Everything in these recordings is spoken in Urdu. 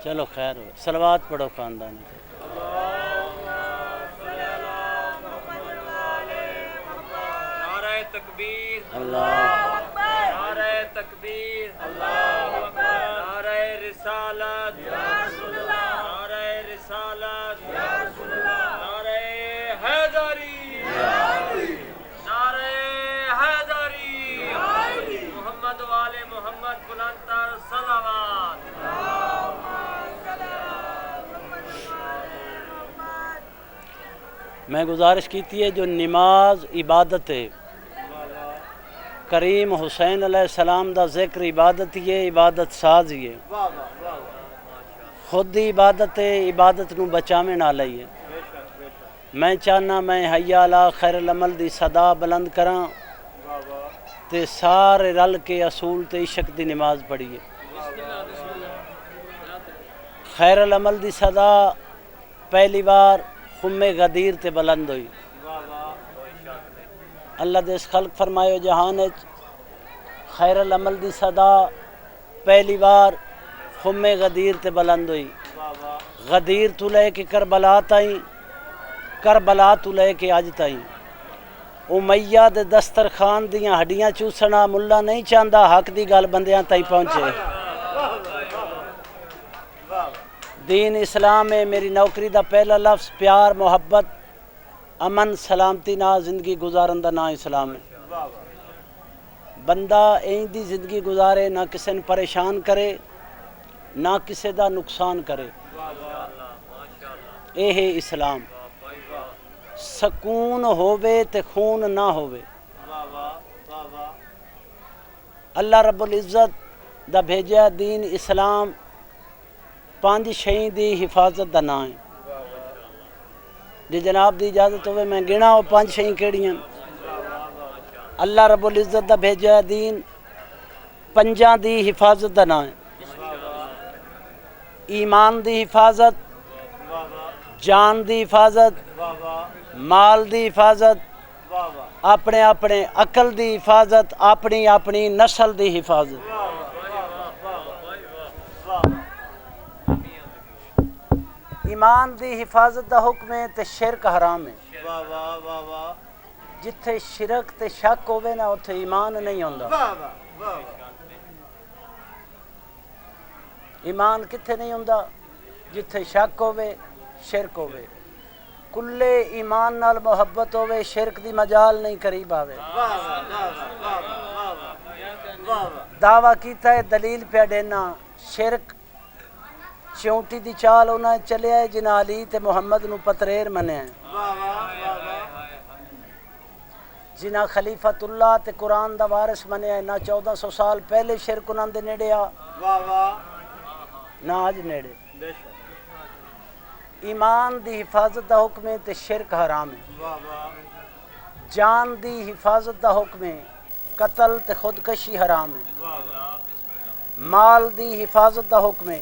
چلو خیر ہو، صلوات پڑھو خاندان پہ۔ نعرہ تکبیر، اللہ نعرہ تکبیر، نعرہ رسالت، نعرہ رسالت، نعرہ حیدری، نعرہ حیدری، محمد و آل محمد بلند تر صلوات۔ میں گزارش کیتی ہے جو نماز عبادت ہے، کریم حسین علیہ السلام دا ذکر عبادت ہی ہے، عبادت ساز ہی ہے، خود دی عبادت ہے، عبادت نو بچاویں نال ہی ہے۔ میں چاہنا میں حی علی خیر العمل دی صدا بلند کراں تے سارے رل کے اصول تے عشق دی نماز پڑھیے۔ خیر العمل دی صدا پہلی بار خم غدیر تے بلند ہوئی۔ اللہ دے اس خلق فرمائے جہان خیر العمل دی صدا پہلی بار خم غدیر تے بلند ہوئی۔ غدیر تو لے کے کربلا تائیں، کربلا تو لے کے اج تائیں، امیہ دے دسترخوان دیاں ہڈیاں چوسنا ملا نہیں چاہندا، حق دی گل بندیاں تائیں پہنچے۔ دین اسلام ہے، میری نوکری دا پہلا لفظ پیار محبت امن سلامتی نہ زندگی گزارن دا نام اسلام ہے۔ بندہ این دی زندگی گزارے، نہ کسی نے پریشان کرے نہ کسی دا نقصان کرے، اے ہے اسلام۔ سکون ہووے تے خون نہ ہووے۔ اللہ رب العزت دا بھیجا دین اسلام 5 شئیں دی حفاظت دا نام ہے۔ جی جناب دی اجازت ہوئے میں گنا وہ 5 شئیں کیڑیاں۔ اللہ رب العزت دا بھیجا دین 5 دی حفاظت دا نام ہے۔ ایمان دی حفاظت، جان دی حفاظت، مال دی حفاظت، اپنے اپنے عقل دی حفاظت، اپنی اپنی نسل دی حفاظت۔ ایمان دی حفاظت دا حکم ہے تے شرک حرام ہے۔ جتھے شرک تے شک ہوئے نا اتھے ایمان نہیں ہوندا۔ ایمان کتھے نہیں ہوندا؟ جتھے شک ہوئے شرک ہوئے۔ کلے ایمان نال محبت ہوئے، شرک دی مجال نہیں قریب آوے۔ دعویٰ کیتا ہے دلیل پہ دینا، شرک چونٹی دی چال انہیں چلے آئے جنہ علی تے محمد نو پتریر منے ہیں، جنہ خلیفت اللہ تے قرآن دا وارث منے ہیں، نہ 1400 سال پہلے شرک انہاں دے نیڑے آ نہ آج نیڑے۔ ایمان دی حفاظت دا حکم ہے تے شرک حرام ہے۔ جان دی حفاظت دا حکم ہے، قتل تے خودکشی حرام ہے۔ مال دی حفاظت دا حکم ہے،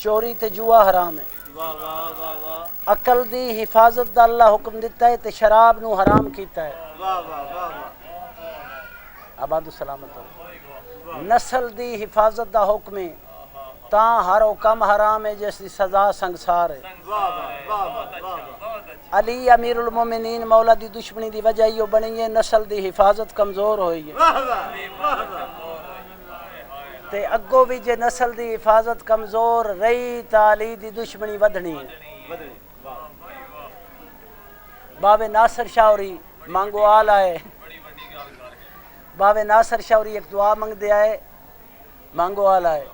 چوری تے جوا حرام ہے۔ عقل دی حفاظت دا اللہ حکم دیتا ہے تے شراب نو حرام کیتا ہے۔ آباد سلامت ہو۔ نسل دی حفاظت دا حکم ہے، تاں ہر حکم حرام ہے جس دی سزا سنگسار ہے۔ علی امیر المومنین مولا دی دشمنی دی وجہ یہ بنی ہے، نسل دی حفاظت کمزور ہوئی ہے تے اگوں بھی جے نسل دی حفاظت کمزور رہی تا علی دی دشمنی ودھنی ہے۔ بابے ناصر شاوری مانگو آل آئے، بابے ناصر شاوری ایک دعا منگ دے آئے، مانگو آل آئے،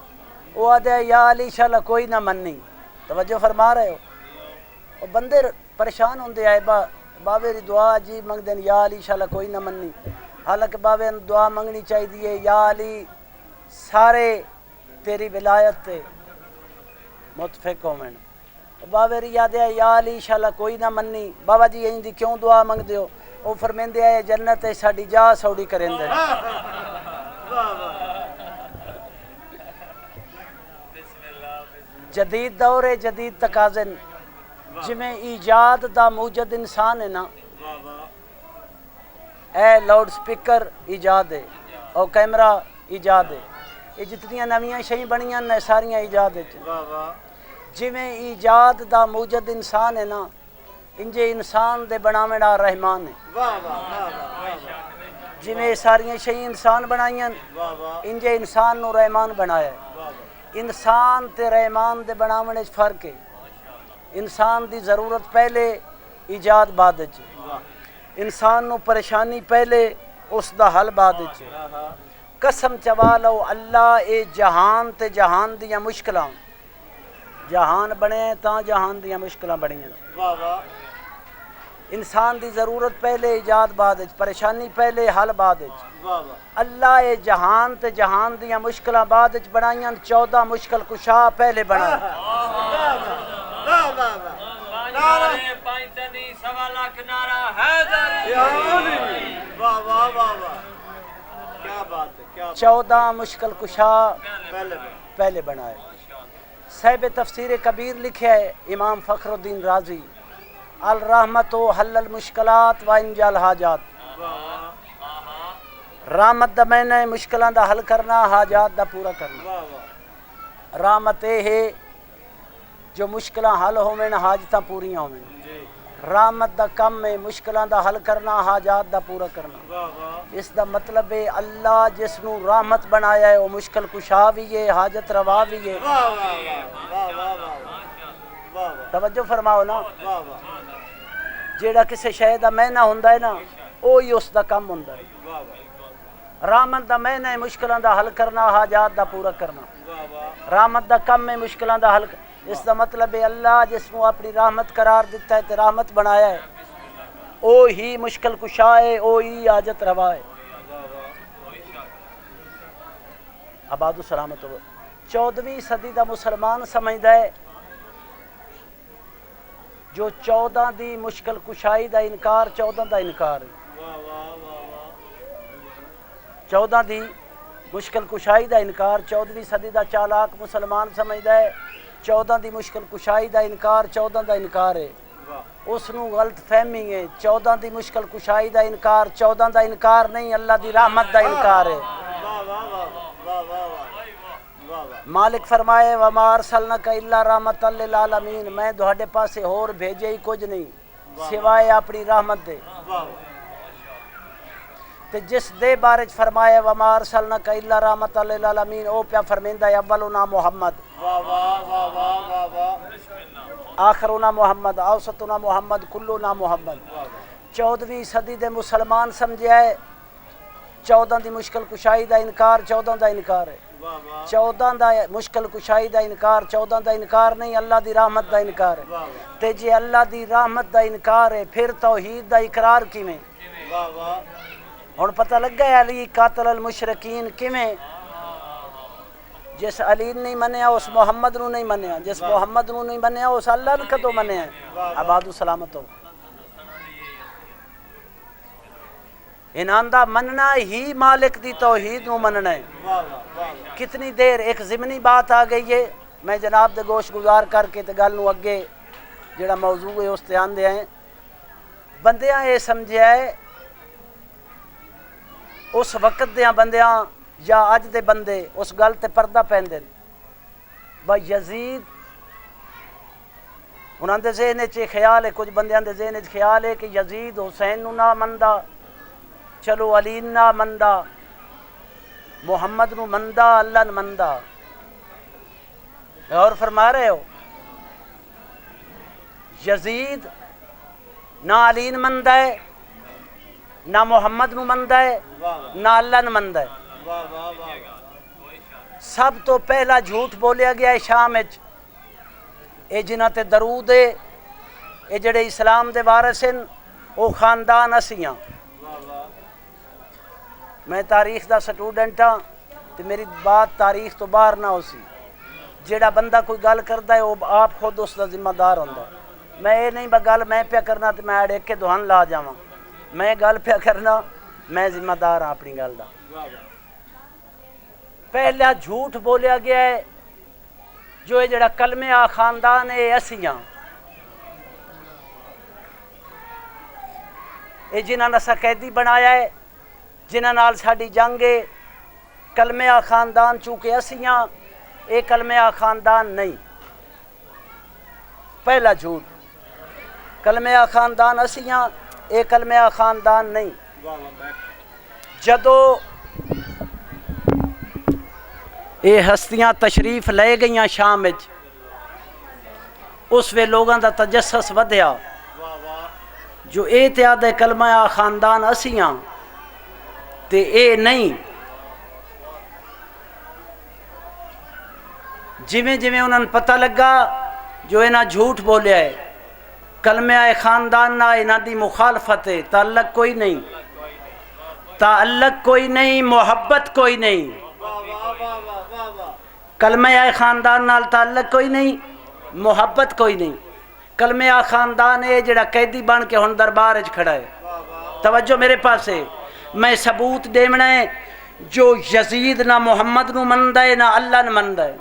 وہ آدھے یا علی شاءاللہ کوئی نہ مننی۔ توجہ فرما رہے ہو؟ وہ بندے پریشان ہوندے آئے بابے دی دعا عجیب منگ دیں یا علی شاءاللہ کوئی نہ مننی، حالانکہ بابے دعا منگنی چاہی دیئے یا علی سارے تیری ولایت تے متفق ہوئے۔ بابے ری یاد ہے یا علی انشاءاللہ کوئی نہ مننی، بابا جی این دی کیوں دعا منگ دیو؟ وہ فرمیندے آئے جنت ہے ساڑی جا سوڑی کریں دے۔ جدید دور ہے، جدید تقاضن جمیں ایجاد دا موجد انسان ہے نا، اے لاؤڈ سپیکر ایجاد ہے اور کیمرہ ایجاد ہے، یہ جتنی نویاں شئی بنیاں نے ساریاں ایجاد وچ واہ واہ جویں ایجاد دا موجد انسان ہے نا انجے انسان دے بناویں دا رحمان ہے واہ واہ واہ جویں ساریاں شئی انسان بنائیاں واہ واہ انجے انسان نو رحمان بنایا ہے واہ انسان تے رحمان دے بناویں وچ فرق ہے انسان دی ضرورت پہلے ایجاد بعد وچ انسان نو پریشانی پہلے اس دا حل بعد وچ قسم چوا لو اللہ اے جہان تے جہان دیاں مشکلاں جہان بنے تاں جہان دیاں مشکلاں بنیاں واہ واہ انسان دی ضرورت پہلے ایجاد بعد وچ پریشانی پہلے حل بعد وچ واہ واہ اللہ اے جہان تے جہان دیاں مشکلاں بعد وچ بنائیاں 14 مشکل کشا پہلے بنا واہ واہ نعرہ پینتنی سوا لاکھ نعرہ حیدری واہ واہ واہ واہ کیا بات ہے کیا 14 مشکل کشا پہلے پہلے بنائے صاحب تفسیر کبیر لکھا ہے امام فخر الدین رازی الرحمت و حل المشکلات و انجال حاجات رحمت دا میں نے مشکلان دا حل کرنا حاجات دا پورا کرنا واہ واہ رحمت اے ہے جو مشکلان حل ہومن حاجتاں پوریاں ہومن جی رحمت دا کم ہے مشکلان دا حل کرنا حاجات دا پورا کرنا واہ واہ اس دا مطلب ہے اللہ جس نو رحمت بنایا ہے وہ مشکل کشا بھی ہے حاجت روا بھی ہے واہ واہ واہ واہ واہ واہ توجہ فرماؤ نا واہ واہ جیڑا کسی شے دا معنی ہوندا ہے نا وہی اس دا کم ہوندا ہے واہ واہ رحمت دا معنی ہے مشکلاں دا حل کرنا حاجات دا پورا کرنا واہ واہ رحمت دا کم ہے مشکلاں دا حل اس دا مطلب ہے اللہ جس نو اپنی رحمت قرار دیتا ہے تے رحمت بنایا ہے وہی مشکل کشا ہے وہی حاجت روا ہے آباد و سلامت ہو 14ویں صدی دا مسلمان سمجھدا ہے جو 14 دی مشکل کشائی دا انکار 14 دا انکار ہے واہ واہ واہ 14 دی مشکل کشائی دا انکار 14ویں صدی دا چالاک مسلمان سمجھدا ہے 14 دی مشکل کشائی دا انکار 14 دا انکار ہے واہ اس نو غلط فہمی ہے 14 دی مشکل کشائی دا انکار 14 دا انکار نہیں اللہ دی رحمت دا انکار ہے واہ واہ واہ واہ واہ مالک فرمائے وما ارسلناک الا رحمت للعالمین میں تہاڈے پاسے ہور بھیجے ہی کچھ نہیں سوائے اپنی رحمت دے واہ تے جس دے بارے فرمایا وما ارسلناک الا رحمت للعالمین او پیا فرمیندا ہے اولنا محمد واہ واہ واہ واہ واہ آخرنا محمد اوسطنا محمد کلنا محمد 14ویں صدی دے مسلمان سمجھیا ہے 14 دی مشکل کشائی دا انکار 14 دا انکار ہے 14 دا مشکل کشائی دا انکار 14 دا انکار نہیں اللہ دی رحمت دا انکار ہے تے جے اللہ دی رحمت دا انکار ہے پھر توحید دا اقرار کیویں واہ واہ ہن پتہ لگ گیا علی قاتل المشرکین کیویں جس علی نہیں منیا اس محمد نو نہیں منیا جس محمد نو نہیں منیا اس اللہ نے کدو منیا آباد و سلامت ہو انہاں دا مننا ہی مالک دی توحید نو مننا ہے کتنی دیر ایک ضمنی بات آ گئی ہے میں جناب دے گوش گزار کر کے تے گل نو اگے جڑا موضوع ہے اس تے آندے ہیں بندیاں یہ سمجھیا ہے اس وقت دیاں بندیاں یا اج دے بندے اس گل تے پردہ پیندے بھائی یزید انہاں دے ذہن وچ خیال ہے کچھ بندیاں دے ذہن وچ خیال ہے کہ یزید حسین نو نہ مندا چلو علی نہ مندا محمد نو مندا اللہ نو مندا اور فرما رہے ہو یزید نہ علی نو مندا ہے نہ محمد نو مندا ہے نہ اللہ نو مندا ہے سب تو پہلا جھوٹ بولیا گیا ہے شام وچ اے جنہاں تے درود ہے اے جڑے اسلام دے وارث ہیں او خاندان اسیاں میں تاریخ دا سٹوڈنٹ ہاں تے میری بات تاریخ تو باہر نہ ہو سی جیڑا بندہ کوئی گل کردا ہے وہ آپ خود اس دا ذمہ دار ہوندا ہے میں یہ نہیں گل میں پیا کرنا تے میں اڑے کے دہن لا جاواں میں گل پیا کرنا میں ذمہ دار ہاں اپنی گل دا پہلا جھوٹ بولیا گیا ہے جو جڑا کلمے آ خاندان ہے اسیاں اے جنہاں نے قیدی بنایا ہے جنہاں نال ساڈی جنگ ہے کلمہ خاندان چونکہ اسیاں اے کلمہ خاندان نہیں، پہلا جھوٹ، کلمہ خاندان اسیاں اے کلمہ خاندان نہیں۔ جدو اے ہستیاں تشریف لے گئیاں شام وچ، اس وے لوگاں دا تجسس ودیا جو اے تے آدھے کلمہ خاندان اسیاں تے اے نہیں، جویں جویں انہاں پتہ لگا جو انہاں جھوٹ بولیا ہے، کلمہ خاندان نہ انہاں دی مخالفت ہے، تعلق کوئی نہیں، تعلق کوئی نہیں، محبت کوئی نہیں، کلمہ خاندان نال تعلق کوئی نہیں، محبت کوئی نہیں۔ کلمہ خاندان ہے جڑا قیدی بن کے ہن دربار وچ کھڑا ہے، توجہ میرے پاس ہے، میں ثبوت دیونا ہے جو یزید نہ محمد نو مندا ہے نہ اللہ نو مندا ہے،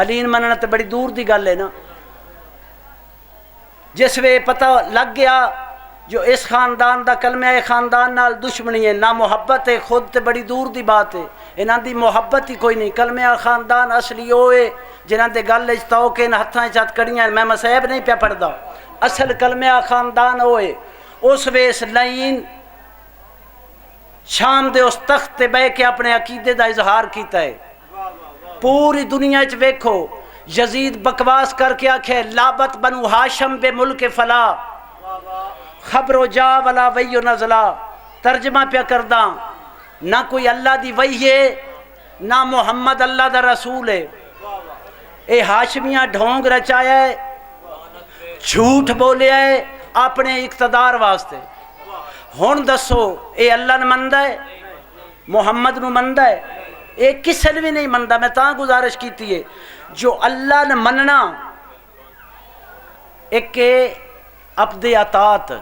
علی مننا تے بڑی دور دی گل ہے نا۔ جس وے پتہ لگ گیا جو اس خاندان دا کلمہ خاندان نال دشمنی ہے، نہ محبت ہے، خود تے بڑی دور دی بات ہے، انہاں دی محبت ہی کوئی نہیں۔ کلمہ خاندان اصلی ہوئے جنہاں دے گل وچ توکے نہ ہتھاں وچ ہتھ کڑیاں، میں مصائب نہیں پیا پڑھدا، اصل کلمہ خاندان ہوئے اس ویس لائن شام دے اس تخت تے بیٹھ کے اپنے عقیدے دا اظہار کیتا ہے۔ پوری دنیا وچ ویکھو یزید بکواس کر کے آکھے لابت بنو ہاشم بے ملک فلا خبر و جا ولا وی و نزلہ، ترجمہ پیا کرداں، نہ کوئی اللہ دی وحی ہے نہ محمد اللہ دا رسول ہے، اے ہاشمیاں ڈھونگ رچایا ہے، جھوٹ بولیا ہے اپنے اقتدار واسطے۔ ہن دسو اے اللہ نے مندا ہے، محمد نو مندا ہے؟ اے کسے نے بھی نہیں مندا۔ میں تاں گزارش کیتی ہے جو اللہ نے مننا ایک کے عبد اطاعت،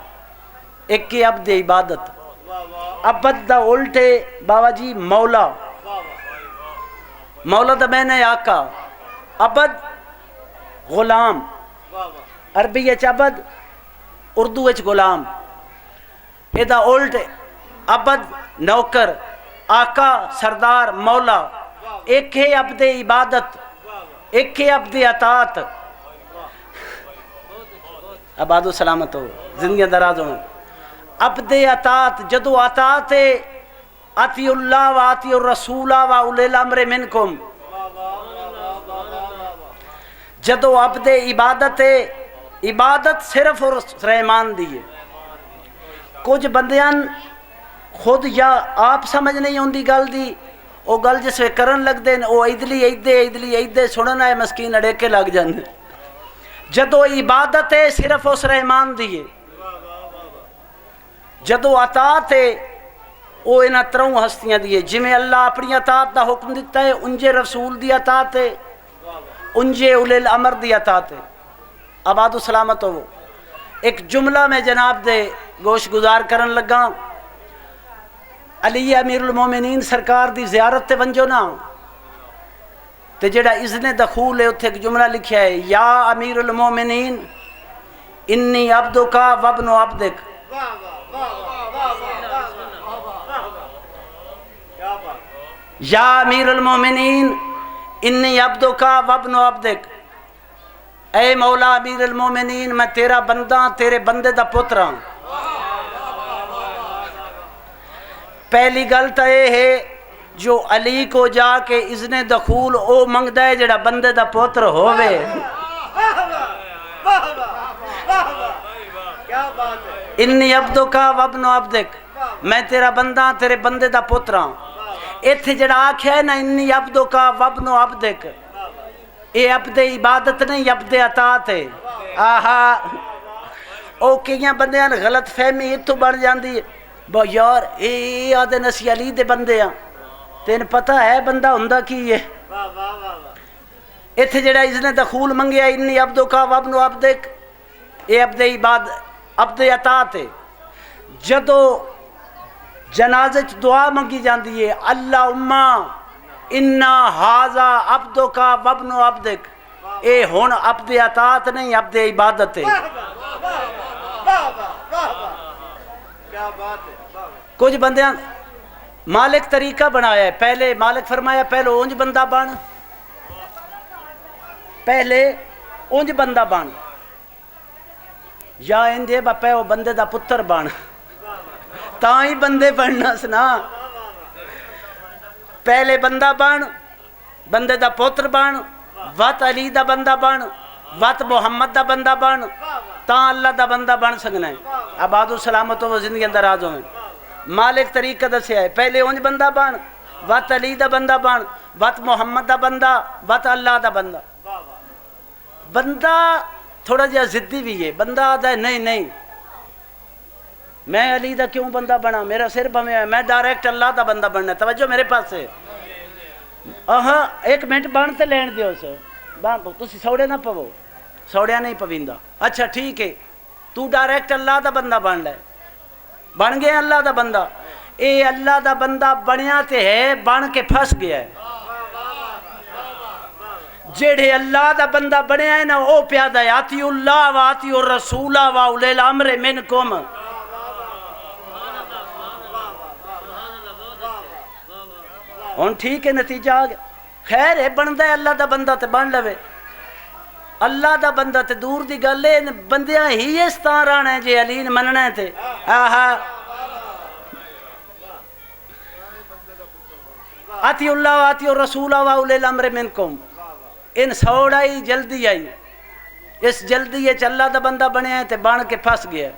ایک کے عبد عبادت۔ عبد دا الٹے بابا جی مولا، مولا دا میں نے آقا، عبد غلام، عربی اچ عبد، اردو اچ غلام، اے دا الٹ عبد نوکر، آقا سردار مولا، ایک ہے عبد عبادت، ایک ہے عبد اطاعت۔ آباد و سلامت ہو، زندگیاں دراز ہوں۔ عبد اطاعت، جدو اطاعت اطیع اللہ و اطیع الرسول و اولی الامر منکم، جدو عبد عبادت ہے، عبادت صرف اور رحمان دی ہے۔ کچھ بندیاں خود یا آپ سمجھ نہیں ہوندی گل دی، او گل جس وے کرن لگ دین او ایدلی ایدے سننا ہے، مسکین اڑیکے لگ جاندے۔ جدو عبادت ہے صرف اس رحمان دی ہے، جدو اطاعت ہے او انہاں تروں ہستیاں دی ہے، جویں اللہ اپنی اطاعت دا حکم دیتا ہے انجے رسول دی اطاعت ہے، انجے اولی الامر دی اطاعت ہے۔ آباد و سلامت ہو۔ ایک جملہ میں جناب دے گوش گزار کرن لگا، علی امیر المومنین سرکار دی زیارت تے ونجو نا تے جڑا اذن دخول ہے اتھے ایک جملہ لکھیا ہے، یا امیر المومنین انی عبدکا وابن عبدک، یا امیر المومنین انی عبدکا وابن عبدک، اے مولا امیر المومنین میں تیرا بندہ تیرے بندے دا پتراں۔ پہلی گل تو یہ ہے جو علی کو جا کے اذن دخول او منگدا ہے جڑا بندے دا پتر ہووے۔ انی عبدکا وابن عبدک، میں تیرا بندہ تیرے بندے دا پتراں۔ ایتھے جڑا آکھیا ہے نا انی عبدکا وابن عبدک، اے عبد عبادت نہیں عبد اطاعت ہے۔ آہا او کئیاں بندیاں غلط فہمی اتوں بن جاندی ہے، با یار اے آدھے نسی علی دے بندے ہاں، تین پتہ ہے بندہ ہوندا کی ہے؟ ایتھے جڑا اذن دخول منگیا انی عبدکا وابن عبدک، اے عبد اطاعت ہے۔ جدو جنازے چ دعا منگی جاندی ہے اللہم انا ھذا عبدکا وابن عبدک، اے ہن عبد اطاعت نہیں عبد عبادت ہے۔ کچھ بندیاں مالک طریقہ بنایا ہے، پہلے مالک فرمایا پہلے اونج بندہ بن، پہلے اونج بندہ بن، یا اندے با پہ وہ بندے دا پتر بن، تاں ہی بندے بننا سنا، پہلے بندہ بن، بندے دا پتر بن، وات علی دا بندہ بن، وات محمد دا بندہ بن، تاں اللہ دا بندہ بن سکنا ہے۔ آباد و سلامت و زندگی اندر آج ہوئے مالک طریقہ دسیا ہے، پہلے اونج بندہ بن، وات علی دا بندہ بن، وات محمد دا بندہ، وات اللہ دا بندہ۔ بندہ تھوڑا جہا ضدی بھی ہے، بندہ آتا ہے نہیں نہیں میں علی دا کیوں بندہ بنا، میرا سر بھمیا ہے، میں ڈائریکٹ اللہ دا بندہ بننا ہے، توجہ میرے پاس ہے۔ ایک منٹ بن تے لین دیو سر، تسی سوڑے نہ پو، سوڑیا نہیں پویندا، اچھا ٹھیک ہے تو ڈائریکٹ اللہ دا بندہ بن لے، بن گیا اللہ دا بندہ، اے اللہ دا بندہ بنیا تے ہے، بن کے پھس گیا ہے۔ جیڑے اللہ دا بندہ بنیا ہے نا او پیادہ ہے، آتی اللہ و آتی الرسول و اولی الامر منکم۔ ہن ٹھیک ہے نتیجہ آ گیا، خیر ہے بندا ہے اللہ دا بندہ تے بن لوے، اللہ دا بندہ تے دور دی گل ہے، بندیاں ہی اس طرح رہنا ہے جے علی نے مننا ہے تے آتی اللہ و آتی الرسول و اولی الامر منکم۔ ان سوڑا ہی جلدی آئی، اس جلدی ہے اللہ دا بندہ بنیا ہے تے بن کے پھس گیا۔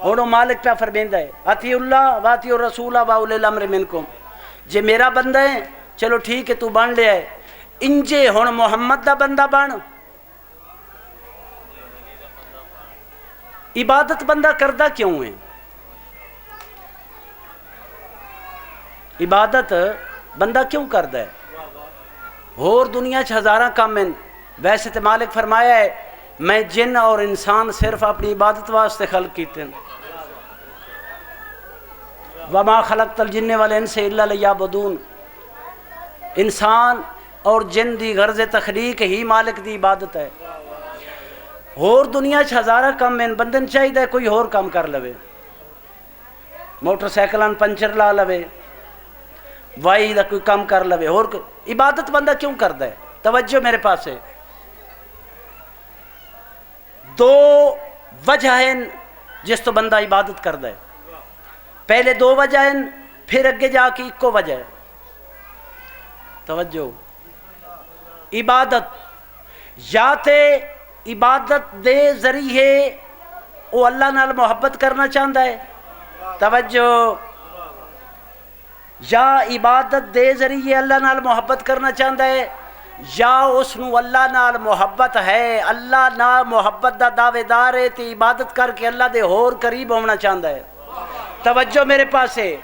ہن مالک پہ فرمیندا ہے آتی اللہ و آتی الرسول و اولی الامر منکم، جے میرا بندہ ہے چلو ٹھیک ہے تو بن لیا ہے، انجے ہن محمد دا بندہ بن۔ عبادت بندہ کردہ کیوں ہے؟ عبادت بندہ کیوں کردہ ہے؟ اور دنیا چ ہزاراں کام ہیں، ویسے تو مالک فرمایا ہے میں جن اور انسان صرف اپنی عبادت واسطے خلق کیتے ہیں، وما خلقت الجن والانس الا لیعبدون۔ انسان اور جن دی غرض تخلیق ہی مالک دی عبادت ہے۔ اور دنیا چ ہزاراں کام ہیں، بندن چاہیے کوئی اور کام کر لوے، موٹر سائیکلان پنچر لا لوے، وائی دا کوئی کام کر لوے، اور عبادت بندہ کیوں کردا ہے؟ توجہ میرے پاس ہے، دو وجہ ہیں جس تو بندہ عبادت کردا ہے، پہلے دو وجہ ہیں پھر اگے جا کے ایکو وجہ ہے۔ توجہ، عبادت یا تے عبادت دے ذریعے وہ اللہ نال محبت کرنا چاہتا ہے، توجہ، یا عبادت دے ذریعے اللہ نال محبت کرنا چاہتا ہے، یا اس نو اللہ نال محبت ہے، اللہ نال محبت دا دعوے دار ہے تے عبادت کر کے اللہ دے اور قریب ہونا چاہتا ہے۔ توجہ میرے پاس ہے،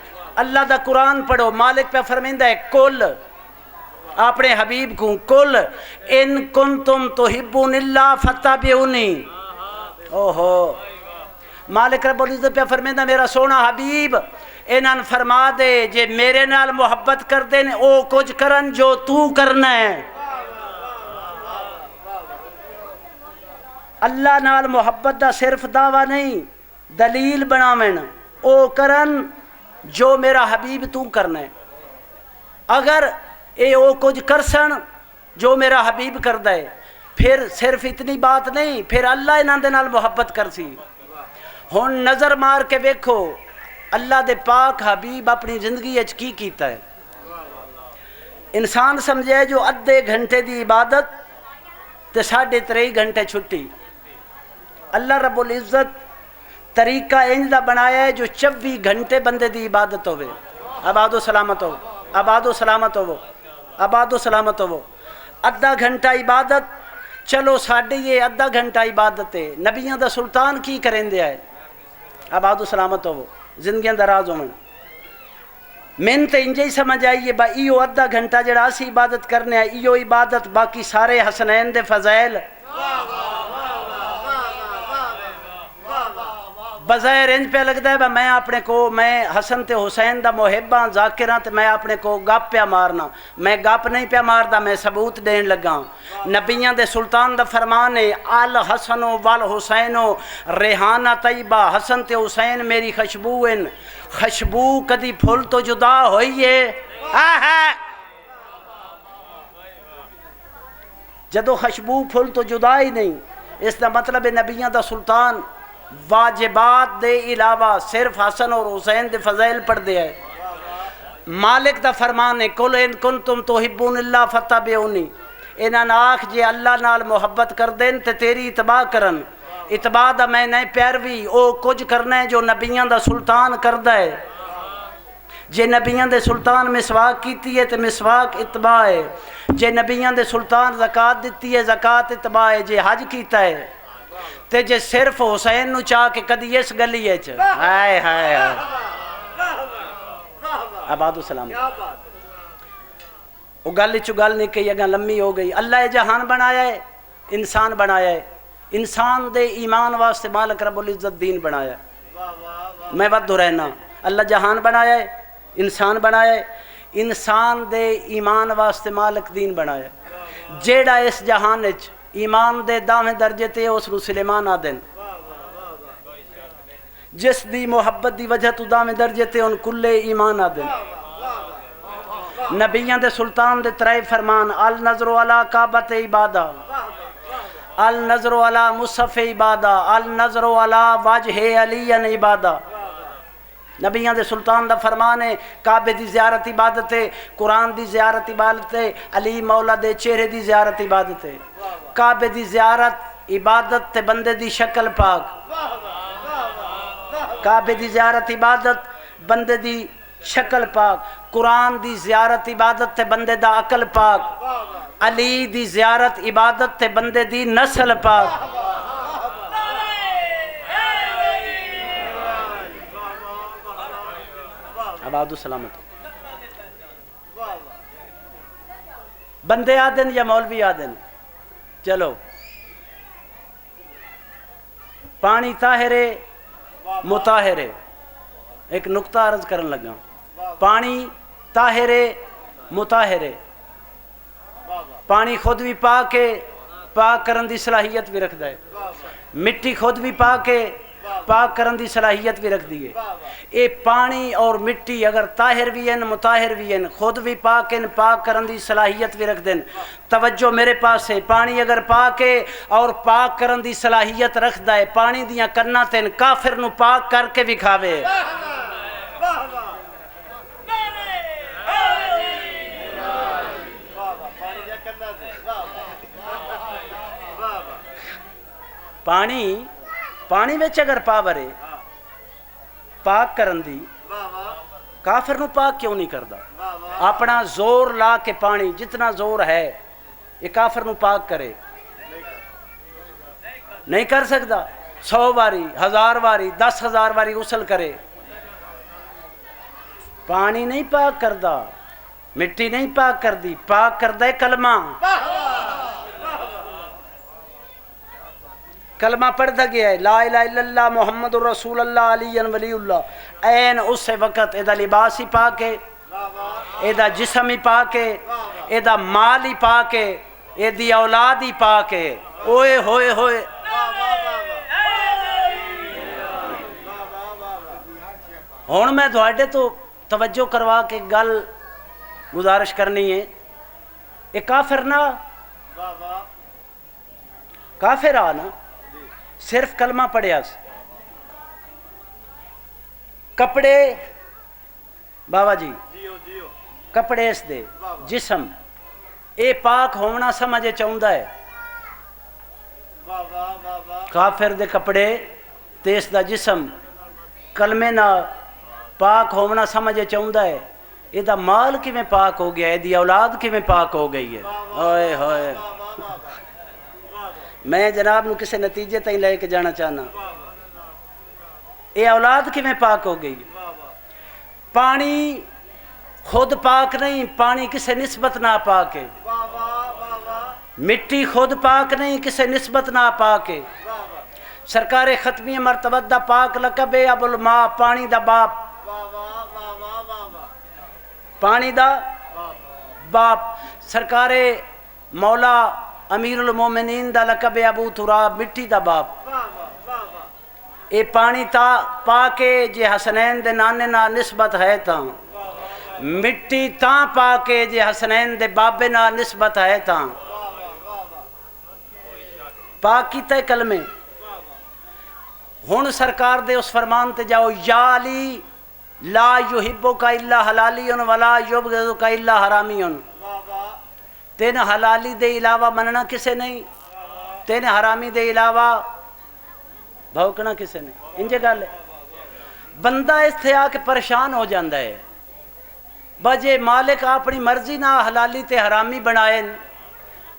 اللہ دا قرآن پڑھو، مالک پہ فرمیندا ہے کل اپنے حبیب کو، کل ان کنتم تحبون اللہ فتبعونی۔ اوہو، مالک رب العزت پہ فرمیندا میرا سونا حبیب انہاں فرما دے جے میرے نال محبت کر دیں او کچھ کرن جو تو کرنا ہے۔ اللہ نال محبت دا صرف دعویٰ نہیں، دلیل بناویں، او کرن جو میرا حبیب تو کرنا ہے۔ اگر اے او کچھ کرسن جو میرا حبیب کردا ہے، پھر صرف اتنی بات نہیں، پھر اللہ انہاں دے نال محبت کرسی۔ ہن نظر مار کے ویکھو اللہ دے پاک حبیب اپنی زندگی اچ کی کیتا ہے۔ انسان سمجھے جو ادھے گھنٹے دی عبادت تے 3.5 گھنٹے چھٹی، اللہ رب العزت طریقہ انج دا بنایا ہے جو 24 گھنٹے بندے دی عبادت ہوئے۔ آباد و سلامت ہو، آباد و سلامت ہو، آباد و سلامت ہو۔ ادھا گھنٹہ عبادت، چلو ساڈے یہ ادھا گھنٹہ عبادت ہے، نبیاں دا سلطان کی کریں دیا ہے، آباد و سلامت ہو، زندگیاں دراز ہوں۔ من تے انجے ہی سمجھ آئیے با ایو ادھا گھنٹہ جڑا اسی عبادت کرنے ہے، ایو عبادت، باقی سارے حسنین دے فضائل بظاہر انج پہ لگتا ہے میں اپنے کو میں حسن تے حسین دا محب ہاں ذاکر ہاں تے میں اپنے کو گپ پیا مارنا، میں گپ نہیں پیا ماردا، میں ثبوت دین لگا۔ نبیاں دے سلطان دا فرمان ہے الحسن والحسین ریحانہ طیبہ، حسن تے حسین میری خوشبو ہیں، خوشبو کدی پھول تو جدا ہوئی ہے جدو خوشبو پھول تو جدا ہی نہیں، اس دا مطلب ہے نبیاں دا سلطان واجبات دے علاوہ صرف حسن اور حسین دے فضائل پڑھ دے ہے۔ مالک دا فرمان ہے قل ان کنتم تحبون اللہ فتبعونی، انہاں آکھ جے اللہ نال محبت کر دین تے تیری اتباع کرن، اتباع دا میں نہیں پیروی او کچھ کرنا ہے جو نبیاں دا سلطان کردہ ہے۔ جے نبیاں دے سلطان مسواک کیتی ہے تے مسواک اتباع ہے، جے نبیاں دے سلطان زکوٰۃ دیتی ہے زکوٰۃ اتباع ہے، جے حج کیتا ہے تے جے صرف حسین نو چاہ کے کدی اس گلی ہے ہائے ہائے آباد و سلام وہ گل گل نہیں کہی اگاں لمبی ہو گئی۔ اللہ جہان بنایا ہے، انسان بنایا ہے، انسان دے ایمان واسطے مالک رب العزت دین بنایا ہے۔ میں ود رہنا اللہ جہان بنایا ہے، انسان بنایا ہے، انسان دے ایمان واسطے مالک دین بنایا ہے۔ جیڑا اس جہان وچ ایمان دے داویں درجے تے اس نو سلیمان آدن، جس دی محبت دی وجہ تو داویں درجے تے ان کلے ایمان آدن۔ نبیاں دے سلطان دے ترائی فرمان النظر علی کعبۃ عبادہ، النظر علی مصحف عبادہ، النظر علی وجہ علی عبادہ۔ نبیاں دے سلطان دا فرمان ہے کعبے دی زیارت عبادت ہے، قرآن دی زیارت عبادت ہے، علی مولا دے چہرے دی زیارت عبادت ہے۔ کعبے دی زیارت عبادت تے بندے دی شکل پاک، کعبے دی زیارت عبادت بندے دی شکل پاک، قرآن دی زیارت عبادت تے بندے دا عقل پاک، علی دی زیارت عبادت تے بندے دی نسل پاک۔ آباد و سلامت بندے آدن یا مولوی آدن، چلو پانی طاہرے مطاہرے، ایک نقطہ عرض کرن لگا، پانی طاہرے مطاہرے، پانی خود بھی پاک ہے، پاک کرن دی صلاحیت بھی رکھتا ہے، مٹی خود بھی پاک ہے، پاک کرن دی صلاحیت بھی رکھ دیئے۔ اے پانی اور مٹی اگر طاہر بھی ہیں مطاہر بھی ہیں، خود بھی پاک ہیں، پاک کرن دی صلاحیت بھی رکھ دیں۔ توجہ میرے پاس ہے، پانی اگر پاک ہے اور پاک کرن دی صلاحیت رکھ دائے، پانی دیاں کرنا تین کافر نو پاک کر کے بھی کھاوے۔ پانی وچ اگر پاور ہے پاک کرن دی، کافر نو پاک کیوں نہیں کردا؟ اپنا زور لا کے پانی جتنا زور ہے یہ کافر نو پاک کرے، نہیں کر سکتا۔ 100 باری 1000 باری 10,000 باری غسل کرے، پانی نہیں پاک کردا، مٹی نہیں پاک کردی، پاک کردہ کلمہ۔ کلمہ پڑھتا گیا ہے لا الہ الا اللہ محمد الرسول اللہ علی ولی اللہ، این اس وقت ایدہ لباس ہی پاک ہے، ایدہ جسم ہی پاک ہے، ایدہ مال ہی پاک ہے، ایدی اولاد ہی پاک ہے۔ اوئے ہوئے ہوئے ہون میں دوڑے تو توجہ کروا کے گل گزارش کرنی ہے۔ ایک کافر نہ کافر آنا صرف کلمہ پڑھیا سے کپڑے بابا جی کپڑے اس دے جسم اے پاک ہونا سمجھے چاہتا ہے، کافر دے کپڑے تیس دا جسم کلمے نہ پاک ہونا سمجھے چاہتا ہے، یہ دا مال کی میں پاک ہو گیا ہے، دی اولاد کی میں پاک ہو گئی ہے۔ ہوئے ہوئے میں جناب نو کسے نتیجے تائیں لے کے جانا چاہنا، اے اولاد کی میں پاک ہو گئی۔ پانی خود پاک نہیں، پانی کسے نسبت نہ پاک ہے، مٹی خود پاک نہیں کسے نسبت نہ پاک ہے، سرکار ختمی مرتبہ دا پاک لقب ہے ابو الماء، پانی دا باپ، واہ واہ واہ واہ واہ واہ پانی دا واہ باپ۔ سرکار مولا امیر المومنین دا لقب ہے ابو تراب، مٹی دا باپ۔ واہ واہ واہ اے پانی تا پا کے جے حسنین دے نانے نا نسبت ہے تاں، مٹی تاں پا کے جے حسنین دے بابے نا نسبت ہے تاں، پاک کیتا ہے کلمے۔ ہن سرکار دے اس فرمان تے جاؤ، یا علی لا یحبک الا حلالی ولا یبغضک الا حرامی، تین حلالی دے علاوہ مننا کسے نہیں، تین حرامی دے علاوہ بھوکنا کسے نہیں، انجے گل ہے۔ بندہ اس تھے آ کے پریشان ہو جاندہ ہے، بجے مالک اپنی مرضی نہ حلالی تے حرامی بنائے،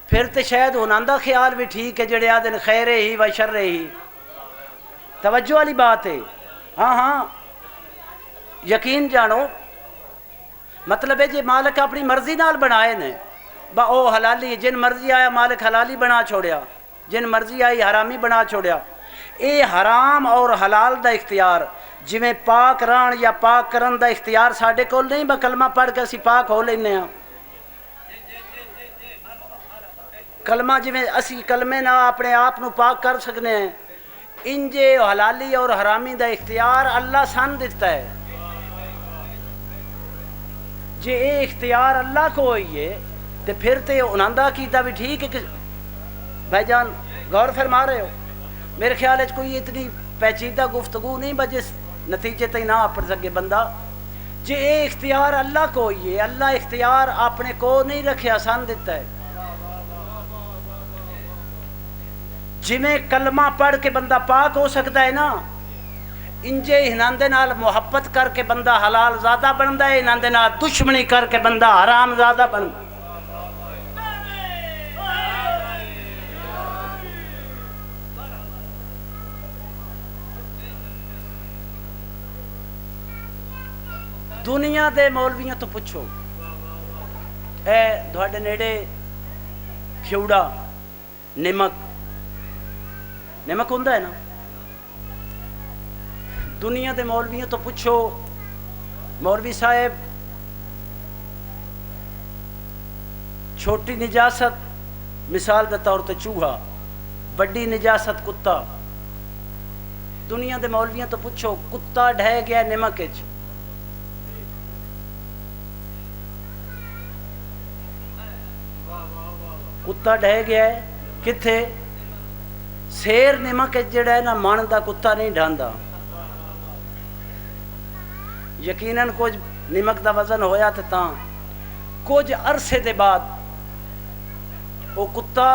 پھر تے شاید ہناندہ خیال بھی ٹھیک ہے جڑے آدھن خیر ہی و شر ہی، توجہ والی بات ہے۔ ہاں ہاں یقین جانو، مطلب ہے جی مالک اپنی مرضی نال بنائے نے، با او حلالی، جن مرضی آیا مالک حلالی بنا چھوڑیا، جن مرضی آئی حرامی بنا چھوڑیا۔ اے حرام اور حلال دا اختیار، جویں پاک ران یا پاک کرن دا اختیار ساڈے کول نہیں، با کلمہ پڑھ کے اسی پاک ہو لینے ہاں۔ کلمہ جویں اسی کلمے نہ اپنے آپ نو پاک کر سکنے ہیں، انجے حلالی اور حرامی دا اختیار اللہ سان دیتا ہے۔ جے اے اختیار اللہ کو ہوئی ہے تو پھر تے انہاں کیتا بھی ٹھیک ہے کہ بھائی جان غور فرما رہے ہو؟ میرے خیال ہے کوئی اتنی پیچیدہ گفتگو نہیں بجس نتیجے تک نہ پڑ سکے بندہ۔ جے اے اختیار اللہ کو ہوئی ہے، اللہ اختیار اپنے کو نہیں رکھے، آسان دیتا ہے۔ جویں کلمہ پڑھ کے بندہ پاک ہو سکتا ہے نا، انجے ہناندے نال محبت کر کے بندہ حلال زیادہ بندا ہے، ہناندے نال دشمنی کر کے بندہ حرام زیادہ بندا ہے۔ دنیا دے مولویاں تو پوچھو، اے دھواڈے نیڑے کھیوڑا نمک ہوندا ہے نا، دنیا دے مولویاں تو پوچھو، مولوی صاحب چھوٹی نجاست مثال دے طور تے چوہا، بڑی نجاست کتا۔ دنیا دے مولویاں تو پوچھو، کتا ڈھہ گیا نمک وچ، کتا ڈھہ گیا ہے کتھے؟ سیر نمک جڑا ہے نا من دا کتا نہیں ڈھاندا۔ یقیناً کچھ نمک دا وزن ہویا تے تاں کچھ عرصے دے بعد وہ کتا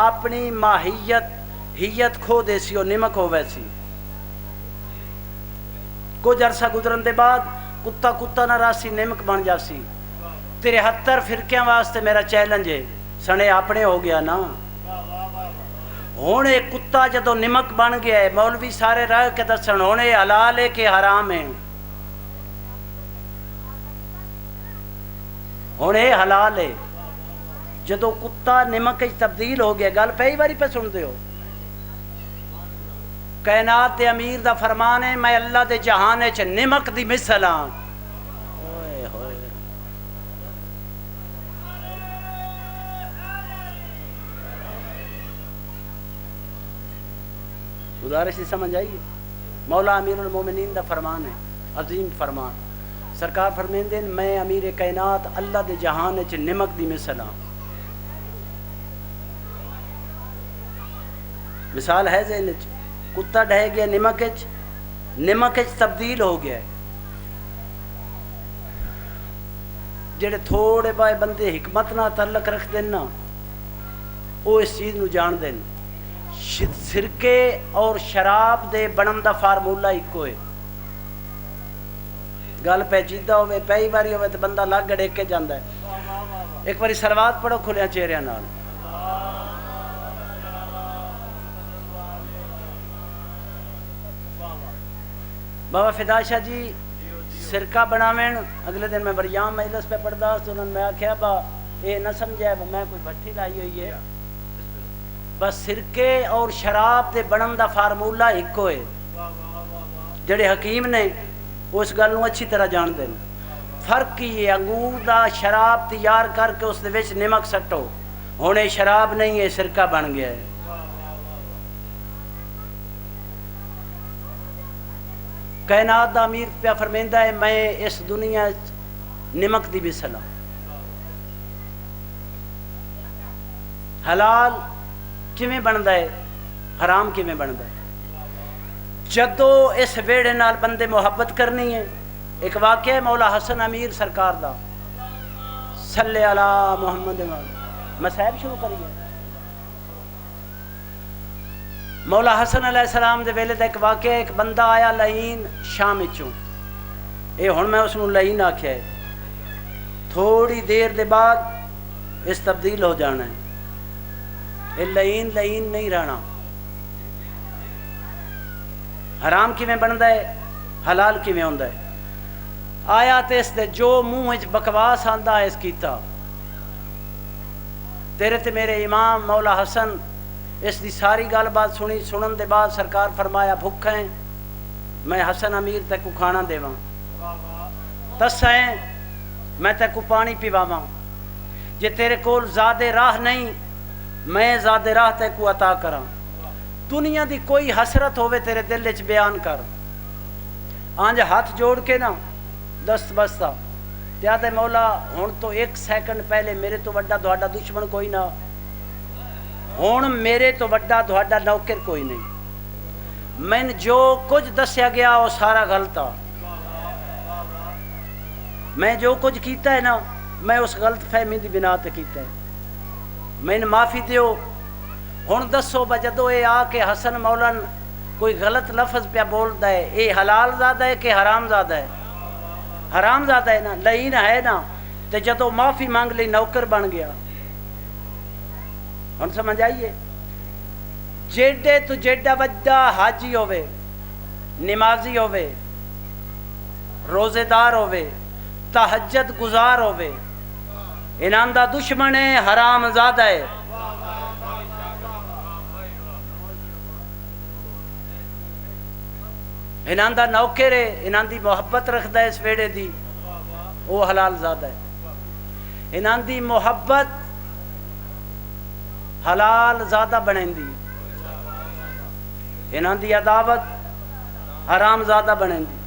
اپنی ماہیت کھو دے سی، وہ نمک ہو ویسی۔ کچھ عرصہ گزرن دے بعد کتا نہ راسی نمک بن جاسی۔ 73 فرقیاں واسطے میرا چیلنج ہے، سنے اپنے ہو گیا نا۔ ہوں ایک کتا جدو نمک بن گیا ہے، مولوی سارے رہ کے دسن ہوں یہ حلال ہے کہ حرام ہے، ہوں یہ حلال ہے۔ جدو کتا نمک تبدیل ہو گیا، گل پہلی باری پہ سن دے ہو، کائنات دے امیر دا فرمان ہے، میں اللہ دے جہان چ نمک دی مثل ہاں۔ گزارش نہیں سمجھ آئیے؟ مولا امیر المومنین دا فرمان ہے، عظیم فرمان۔ سرکار فرمیندے میں امیر کائنات اللہ دے جہان چ نمک دی مثل ہاں۔ مثال ہے ذہن چ، کتا ڈھہ گیا نمک تبدیل ہو گیا ہے۔ جڑے تھوڑے بائے بندے حکمت نہ تعلق رکھ دین نا، وہ اس چیز نو جان دین۔ سرکے اور شراب دے بنن دا فارمولہ ایکو ہے۔ گل پیچیدہ ہوئے، پہلی باری ہوئے تو بندہ لگ گڑے کے جاندہ ہے۔ ایک باری سلوات پڑھو کھلیاں چہریاں نال۔ بابا فدا شاہ جی سرکہ بناوین، اگلے دن میں بریام مجلس پہ پڑھدا تو انہوں نے میں آکھیا با اے نہ سمجھے میں کوئی بھٹی لائی ہوئی ہے، بس سرکے اور شراب دے بنن دا فارمولا ایک ہوئے. جڑے حکیم نے اس گل نوں اچھی طرح جان دے. فرق کی ہے انگور دا شراب تیار کر کے اس دے وچ نمک سٹو، ہن یہ شراب نہیں ہے، سرکہ بن گیا ہے. کائنات دا امیر پیا فرمیندا ہے میں اس دنیا نمک دی بھی سلا. حلال کیویں بندا ہے، حرام کیویں بندا ہے. جدو اس ویڑے نال بندے محبت کرنی ہے. ایک واقعہ ہے مولا حسن امیر سرکار دا، صلی علی محمد. مسائب شروع کریے. مولا حسن علیہ السلام دے ویلے دا ایک واقعہ، ایک بندہ آیا لعین شام وچوں. اے ہن میں اس نوں لعین آکھیا ہے، تھوڑی دیر دے بعد اس تبدیل ہو جانا ہے. اے لعین نہیں رہنا. حرام کیویں بندا ہے، حلال کیویں ہوندا ہے. آیا تے اس دے جو منہ وچ بکواس آندا ہے اس کیتا. تیرے تے میرے امام مولا حسن اس دی ساری گل بات سنی. سنن دے بعد سرکار فرمایا بھوکا ہے میں حسن امیر تے کو کھانا دیواں، تسا ہے میں تے کو پانی پیواواں. جے تیرے کول زیادہ راہ نہیں میں زیادہ راہ تے کو عطا کراں. دنیا دی کوئی حسرت ہوے تیرے دل وچ بیان کر. آنج ہاتھ جوڑ کے نا دست بستا یاد ہے مولا ہن تو ایک سیکنڈ پہلے میرے تو وڈا تہاڈا دشمن کوئی نہ، ہن میرے تو وڈا تہاڈا نوکر کوئی نہیں. میں جو کچھ دسیا گیا وہ سارا غلط آ. میں جو کچھ کیتا ہے نا میں اس غلط فہمی دی بنا تے کیتا ہے. میں معافی دیو. ہن دسو بجدو اے آ کے حسن مولن کوئی غلط لفظ پیا بولدا ہے، اے حلال زادہ ہے کہ حرام زادہ ہے؟ حرام زادہ ہے نا. لعین ہے نا. تے جدو معافی مانگ لی نوکر بن گیا. ہن سمجھ آئیے. جیڈے تو جیڈا وڈا حاجی ہوے، نمازی ہوے، روزے دار ہوے، تہجد گزار ہوے، انہاں دا دشمن ہے حرام زادہ ہے. انہاں دا نوکر ہے، انہاں دی محبت رکھدا ہے اس ویڑے دی، وہ حلال زادہ ہے. انہاں دی محبت حلال زادہ بنیندی، انہاں دی عداوت حرام زادہ بنیندی.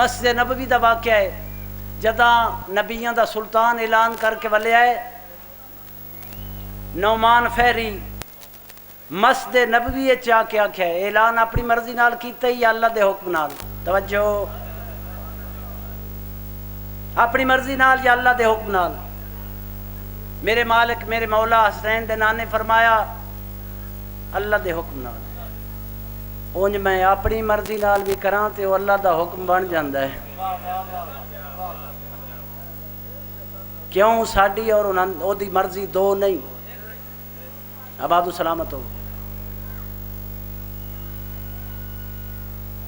مسجد نبوی دا واقعہ ہے جداں نبیاں دا سلطان اعلان کر کے ولے آئے. نعمان فہری مسجد نبوی چاہ کے آکھیا ہے اعلان اپنی مرضی نال کیتا ہی اللہ دے حکم نال. توجہ، اپنی مرضی نال یا اللہ دے حکم نال. میرے مالک میرے مولا حسین دے نانے فرمایا اللہ دے حکم نال. اونج میں اپنی مرضی نال بھی کراں تے وہ اللہ دا حکم بن جاندا ہے. کیوں ساڈی اور او دی مرضی دو نہیں. آباد و سلامت ہو.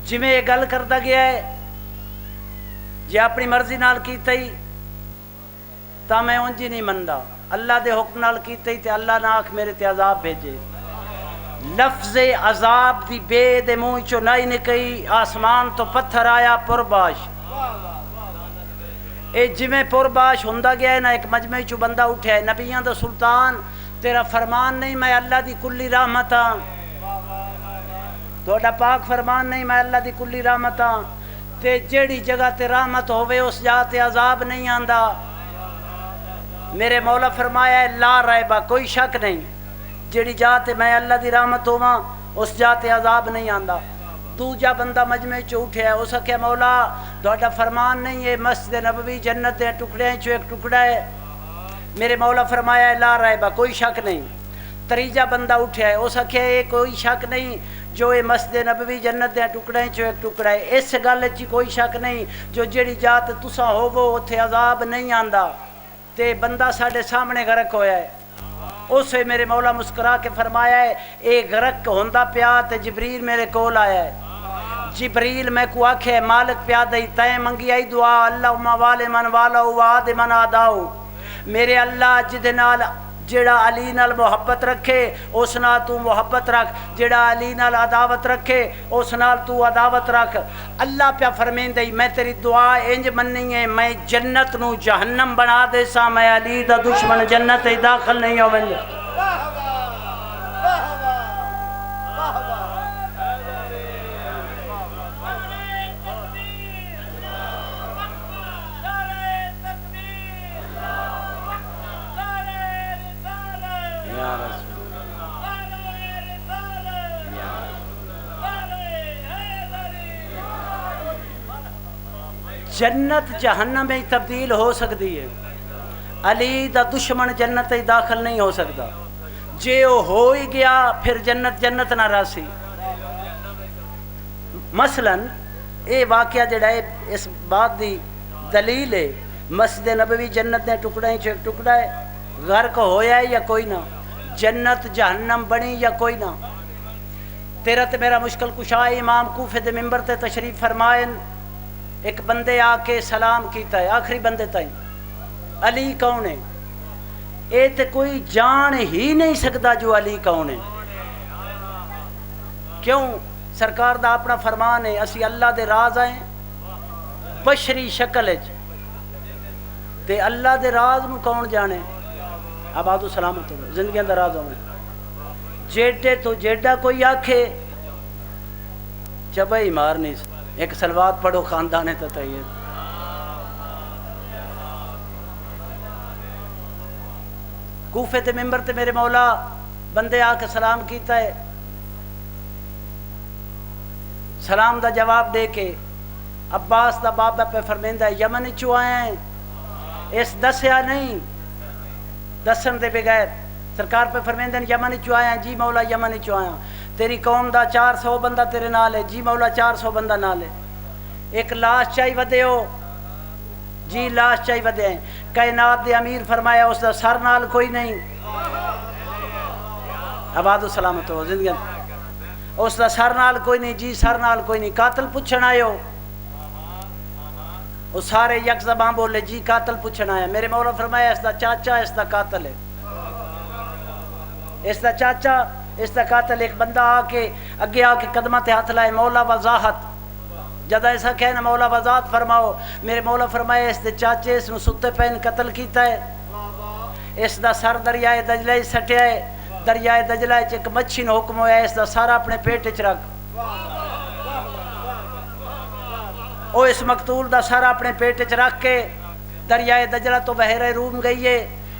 جی میں یہ گل کرتا گیا ہے جی اپنی مرضی نال کیتا ہی تا میں انجی نہیں مندا. اللہ دے حکم نال کیتا ہی تے اللہ نہ آکھ میرے تے عذاب بھیجے. لفظ عذاب دی بے دے منہ چو نہیں نکئی، آسمان تو پتھر آیا پرباش. اے جویں پرباش ہوندا گیا ہے نا ایک مجمع چو بندہ اٹھیا ہے نبیاں دا سلطان تیرا فرمان نہیں میں اللہ دی کلی رحمت ہاں، تہاڈا پاک فرمان نہیں میں اللہ دی کلی رحمت ہاں. تے جیڑی جگہ تے رحمت ہوے اس جگہ تے عذاب نہیں آندا. میرے مولا فرمایا ہے لا ریبہ کوئی شک نہیں جیڑی جگہ تے میں اللہ دی رحمت ہوواں اس جگہ تے عذاب نہیں آندا. دوجا بندہ مجمع چو اٹھیا ہے اس آکھیا مولا تہاڈا فرمان نہیں ہے مسجد نبوی جنت دے ٹکڑے چو ایک ٹکڑا ہے. میرے مولا فرمایا ہے لا ریبہ کوئی شک نہیں. تریجا بندہ اٹھیا ہے اس آکھیا ہے کوئی شک نہیں جو یہ مسجد نبوی جنت دے ٹکڑے چو ایک ٹکڑا ہے. اس گل چ کوئی شک نہیں جو جیڑی جات تساں ہوو اوتھے عذاب نہیں آندا. تے بندہ ساڈے سامنے غرق ہویا ہے. اسے میرے مولا مسکرا کے فرمایا ہے اے غرق ہوندا پیا تے جبریل میرے کول آیا ہے. جبریل میں کو آکھے مالک پیا دئی تیں منگی آئی دعا اللہم والے من والا وعد من آداؤ. میرے اللہ جیڑا علی نال محبت رکھے اس نال تو محبت رکھ، جیڑا علی نال عداوت رکھے اس نال تو عداوت رکھ۔ اللہ پیا فرمیندے میں تیری دعا انج مننی ہے، میں جنت نو جہنم بنا دے سا، میں علی دا دشمن جنت داخل نہیں ہوویں گے۔ جنت جہنم میں تبدیل ہو سکتی ہے، علی دا دشمن جنت داخل نہیں ہو سکتا، جے وہ ہو ہی گیا پھر جنت جنت نہ راسی۔ مثلا یہ واقعہ جڑا ہے اس بات دی دلیل ہے، مسجد نبوی جنت نے ٹکڑے چ ٹکڑا ہے، غرق ہویا ہے یا کوئی نہ، جنت جہنم بنی یا کوئی نہ۔ تیرا تے میرا مشکل کشا امام کوفے دے ممبر تے تشریف فرمائیں، ایک بندے آ کے سلام کیتا ہے، آخری بندے تائیں علی کون ہے؟ اے تے کوئی جان ہی نہیں سکتا جو علی کون ہے۔ کیوں؟ سرکار دا اپنا فرمان ہے، اسی اللہ دے راز آئیں بشری شکل ہے، تے اللہ دے راز نو کون جانے؟ آباد و سلامت ہو زندگیاں دا راز ہوئے، جیڈے تو جیڈا کوئی آکھے چبا ہی مارنی سے ایک سلوات پڑھو خاندان تطیب۔ کوفے تے ممبر تے میرے مولا بندے آ کے سلام کیتا ہے، سلام دا جواب دے کے عباس دا بابا پہ فرمیندہ ہے یمن چو آئے ہیں، اس دسیا نہیں، دسن دے بغیر سرکار پہ فرمیندہ ہے یمن چو آئے ہیں، جی مولا یمن چو آئے ہیں، تیری قوم دا 400 بندہ تیرے نال ہے، جی مولا 400 بندہ نال ہے، ایک لاش چاہی ودے ہو، جی لاش چاہی ودے ہیں، کائنات دے امیر فرمایا اس دا سر نال کوئی نہیں، آباد و سلامت ہو زندگی اس دا سر نال کوئی نہیں، جی سر نال کوئی نہیں، قاتل پوچھنا آئے ہو، وہ سارے یک زبان بولے جی قاتل پوچھنا آیا، میرے مولا فرمایا اس دا چاچا اس دا قاتل ہے، اس دا چاچا اس دا قاتل۔ ایک بندہ آ کے اگے آ کے قدمہ تے ہاتھ لائے، مولا وضاحت، جدہ ایسا کہنا مولا وضاحت فرماؤ، میرے مولا فرمایا اس دے چاچے اس نو ستے پہن قتل کیتا ہے، اس دا سر دریائے دجلہ سٹیا ہے، دریائے دجلہ ایک مچھی نو حکم ہویا ہے اس دا سارا اپنے پیٹ اچ رکھ، او اس مقتول دا سارا اپنے پیٹ اچ رکھ کے دریائے دجلہ تو بحیرہ روم گئی ہے،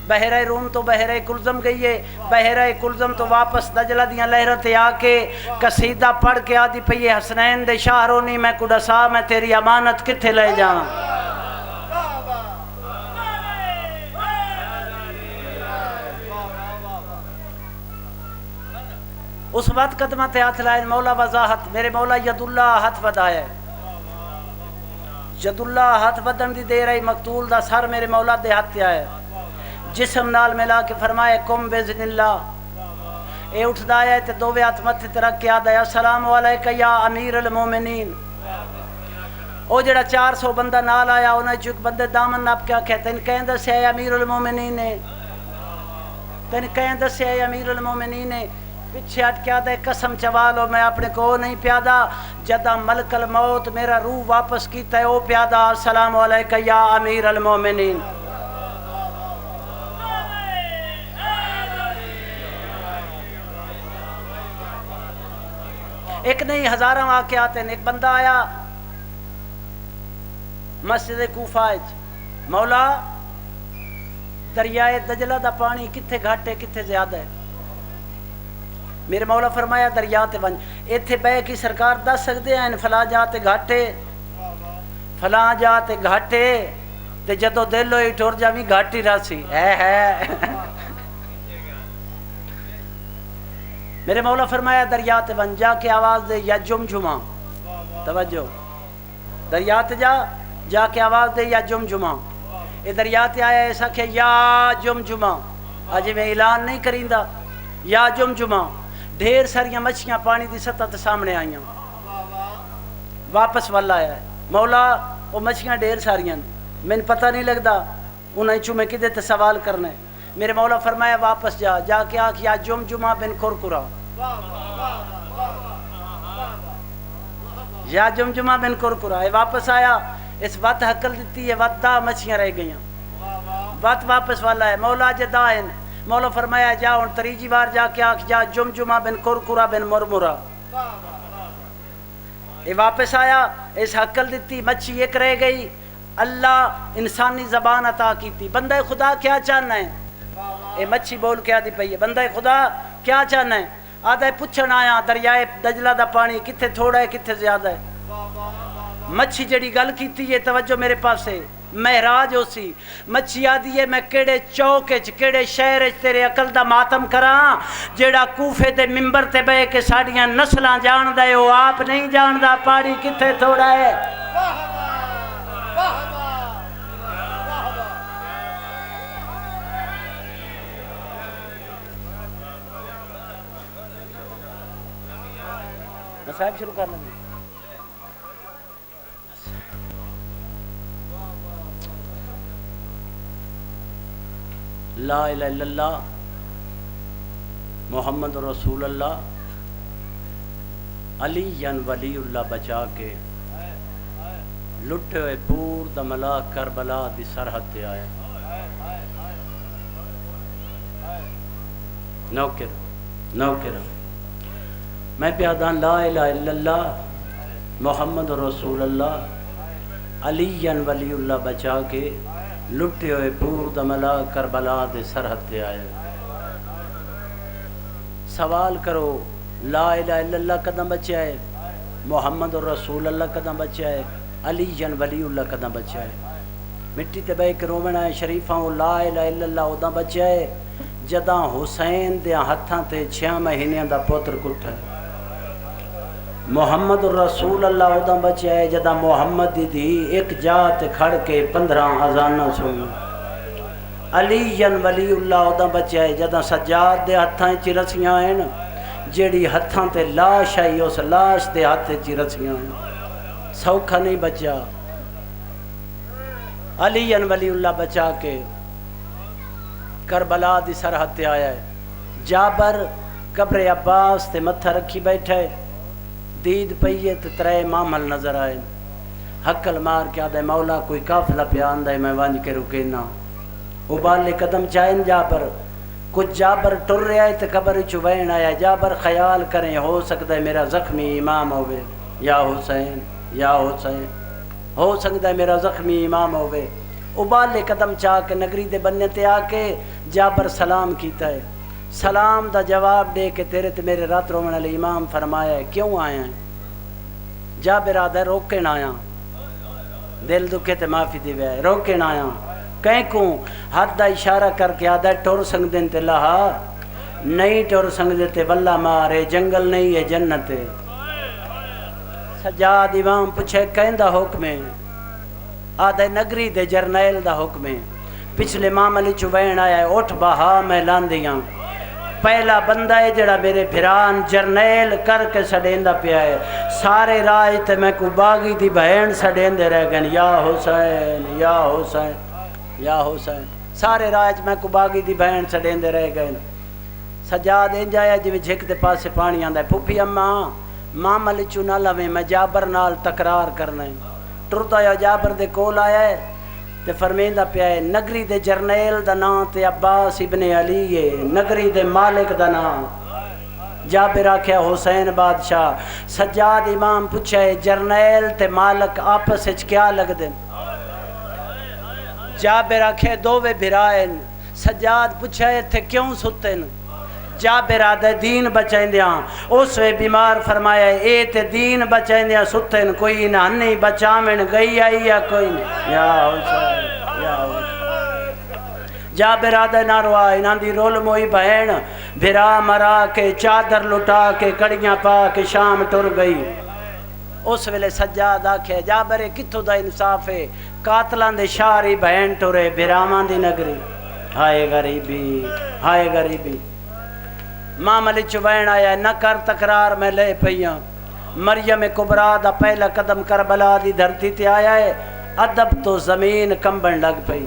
بحیرہ روم تو بحیرہ کلزم گئی ہے، بحیرہ کلزم تو واپس دجلہ دیاں لہرتے آ کے قصیدہ پڑھ کے آدھی پئی حسنین دے شاہرونی میں کڈسا میں تیری امانت کتھے لے جاؤں۔ اس وقت قدمہ تے ہاتھ لائے مولا وضاحت، میرے مولا ید اللہ ہاتھ بدایا ہے، ید اللہ ہاتھ بدن دی دے رہی مقتول دا سر میرے مولا دے ہاتھ تے آئے، جسم نال ملا کے فرمائے کم بزن اللہ، اے اٹھ دایا ہے تے دووے ہاتھ متھے تے رکھ کے آدھا ہے السلام علیکہ یا امیر المومنین۔ او جڑا 400 بندہ نال آیا انہیں چک بندے دامن ناپ کیا کہتے ہیں کہیں دسے ہے امیر المومنین ہے، کہیں دسے ہے امیر المومنین ہے، پیچھے ہٹ کے آدھا ہے قسم چوالو میں اپنے کو نہیں پیادا، جدہ ملک الموت میرا روح واپس کیتا ہے او پیادا السلام علیکہ یا امیر المومنین۔ ایک نہیں ہزاراں واقعات ہیں، ایک بندہ آیا مسجد کوفہ مولا دریائے دجلہ دا پانی کتھے گھٹ ہے کتھے زیادہ ہے، میرے مولا فرمایا دریا تے ونج، ایتھے بے کی سرکار دس سکتے ہیں فلاں جاتے گھاٹے فلاں جاتے گھاٹے تے جدو دل ہوئی ٹور جاوی گھاٹی راسی ہے میرے مولا فرمایا دریا تے ون جا کے آواز دے یا جم جمع، توجہ دریا تے جا کے آواز دے یا جم جمع، اے دریا تے آیا ایسا کہ یا جم جمع، آج میں اعلان نہیں کریندہ یا جم جمع، ڈھیر ساریاں مچھیاں پانی دی سطح تے سامنے آئیاں، واپس والا آیا ہے مولا وہ مچھیاں ڈھیر ساریاں میں پتہ نہیں لگتا انہیں چو میں کدے تے سوال کرنا ہے، میرے مولا فرمایا واپس جا، جا کے آ یا جمجمہ بن کرکرا، یا جمجمہ بن کرکرا، یہ واپس آیا، اس وقت حکل دیتی ہے، وقت دا مچھیاں رہ گئیاں، وقت واپس والا ہے، مولا جدا ہے، مولا فرمایا جا ہن تریجی بار جا کے آکھ جا جمجمہ بن کرکرا بن مرمرا، یہ واپس آیا، اس حکل دیتی، مچھی ایک رہ گئی، اللہ انسانی زبان عطا کی تھی، بندہ خدا کیا چاہنا ہے، اے مچھی بول کے آدھی پئی ہے، بندہ خدا کیا چاہنا ہے، آدھا ہے پوچھن آیا دریائے دجلہ دا پانی کتھے تھوڑا ہے کتھے زیادہ ہے، مچھی جڑی گل کیتی ہے توجہ میرے پاس ہے، مہراج ہو سی، مچھی آدھی ہے میں کیڑے چوک وچ کیڑے شہر وچ تیرے عقل دا ماتم کراں، جیڑا کوفے دے منبر تے بہ کے ساڈیاں نسلاں جاندا ہے، وہ آپ نہیں جاندا پانی کتھے تھوڑا ہے۔ صاحب شروع کرنا دی لا الہ الا اللہ محمد رسول اللہ علی ولی اللہ بچا کے لٹے ہوئے پور دا ملا کربلا دی سرحد تے آئے، نوکر میں پیادان لا الہ الا اللہ محمد رسول اللہ علی ولی اللہ بچا کے لٹے ہوئے پور دملا کربلا دے سرحد تے آئے، سوال کرو لا الہ الا اللہ قدم بچے آئے، محمد رسول اللہ قدم بچے آئے، علی ولی اللہ قدم بچے آئے، مٹی تے بے کے رومن آئے شریفاں لا الہ الا اللہ ادھا بچے آئے جداں حسین دے ہتھاں تے 6 مہینے دا پوتر کٹھا ہے، محمد رسول اللہ ادھا بچے آئے جدہ محمد دی ایک جات کھڑ کے 15 اذانہ سنی، علی ولی اللہ ادھا بچے آئے جدہ سجاد دے ہتھاں چی رسیاں ہیں جیڑی ہتھاں تے لاش آئی اس لاش دے ہتھے چی رسیاں ہیں، سوکھا نہیں بچا، علی ولی اللہ بچا کے کربلا دی سرحد تے آیا ہے، جابر قبر عباس تے متھا رکھی بیٹھے، دید پئیے تے 3 مامل نظر آئے، حکل مار کے آدھے مولا کوئی قافلہ پہ آندہ ہے میں وانج کے رکے نہ، ابالے قدم چاہیں جابر، کچھ جابر ٹر رہے آئے تے قبر چوین آیا، جابر خیال کریں ہو سکتا ہے میرا زخمی امام ہوئے، یا حسین ہو سکتا ہے میرا زخمی امام ہوئے، ابالے قدم چاہ کے نگری دے بننے تے آ کے جابر سلام کیتا ہے، سلام دا جواب دے کے تیرے تے میرے رات رومن علی امام فرمایا ہے کیوں آیا ہیں، جابر آدھا روکے نہ آیا، دل دکھے تے معافی دیوے آئے، روکے نہ آیا، کہیں کوں ہاتھ دا اشارہ کر کے آدھا ٹور سنگ دن تے لہا، نہیں ٹور سنگ دے تے واللہ مارے جنگل نہیں ہے جنت ہے، سجاد امام پوچھے کہیں دا حکم ہے، آدھے نگری دے جرنیل دا حکم ہے، پچھلے معاملی چوین آیا ہے اٹھ بہا میں لاندیاں، پہلا بندہ ہے جڑا میرے بھران جرنیل کر کے سڑیندہ پیا ہے، سارے راج تے میں کو باغی دی بہن سڑیندے رہ گئے، یا حسین یا حسین یا حسین، سارے راج میں کو باغی دی بہن سڑیندے رہ گئے، سجاد انجایا جی جھک دے پاسے پانی آندہ ہے، پھوپھی اماں معاملی چو نہ لویں میں جابر نال تکرار کرنا ہے، ٹرتا یا جابر دے کول آیا ہے تے فرمیندہ پیا ہے نگری دے جرنیل دا نام تے عباس ابن علی ہے، نگری دے مالک دا نام، جابر آکھیا حسین بادشاہ، سجاد امام پوچھا ہے جرنیل تے مالک آپس اچ کیا لگ دیں، جابر آکھیا دووے بھرائن، سجاد پوچھا ہے تھے کیوں ستن، جابر آدھے دین بچائیں دیاں، اس وے بیمار فرمایا اے تے دین بچائیں دیاں ستن کوئی نہ نہیں بچامن گئی آئی یا کوئی نہیں، یا حسین یا حسین، جابر آدھے نہ روا انہاں دی رول موئی بہن بھرا مرا کے چادر لٹا کے کڑیاں پا کے شام ٹر گئی، اس ویلے سجاد آکھے جابر کتھوں دا انصاف ہے، قاتلان دے شاری بہن ٹرے بھراواں دی نگری، ہائے غریبی ہائے غریبی، ماں ملی چوین آیا نہ کر تکرار میں لے پئیاں، مریم کبرا دا پہلا قدم کربلا دی دھرتی تے آیا ہے، ادب تو زمین کمبن لگ پئی،